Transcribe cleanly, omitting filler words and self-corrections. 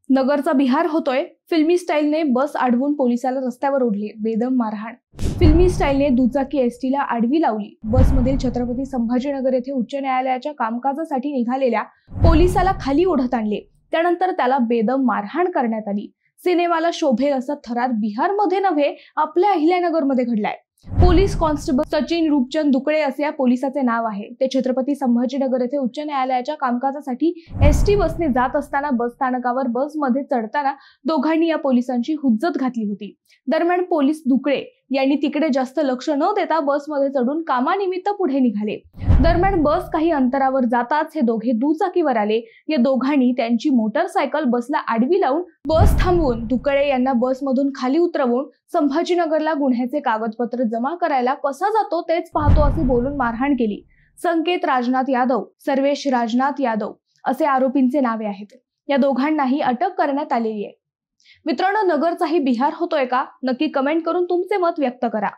नगरचा बिहार होतोय। फिल्मी स्टाईलने बस अडवून पोलिसाला रस्त्यावर ओढले, बेदम मारहाण। फिल्मी स्टाईलने दुचाकी एसटीला आडवी लावली। बसमधील छत्रपती संभाजीनगर येथे उच्च न्यायालयाच्या कामकाजासाठी निघालेल्या पोलिसाला खाली ओढत आणले। त्यानंतर त्याला बेदम मारहाण करण्यात आली। सिनेमाला शोभेल असं थरार बिहारमध्ये नव्हे, आपल्या अहिल्यानगरमध्ये घडलाय। पोलीस कॉन्स्टेबल सचिन रूपचंद दुकळे असे या पोलिसाचे नाव आहे। ते छत्रपती संभाजीनगर येथे उच्च न्यायालयाच्या कामकाजासाठी एसटी बसने जात असताना बस स्थानकावर बसमध्ये चढताना दोघांनी या पोलिसांची हुज्जत घातली होती। दरम्यान पोलीस दुकळे यांनी तिकडे जास्त लक्ष न देता बसमध्ये चढून कामानिमित्त पुढे निघाले। दरम्यान बस काही अंतरावर जाताच हे दोघे दुचाकीवर आले। या दोघांनी त्यांची मोटरसायकल बसला आडवी लावून बस थांबवून दुकळे यांना बसमधून खाली उतरवून संभाजीनगरला गुन्ह्याचे कागदपत्र जमा करायला कसा जातो तेच पाहतो असे बोलून मारहाण केली। संकेत राजनाथ यादव, सर्वेश राजनाथ यादव असे आरोपींचे नावे आहेत। या दोघांनाही अटक करण्यात आलेली आहे। मित्रांनो, नगरचाही बिहार होतोय का? नक्की कमेंट करून तुमचे मत व्यक्त करा।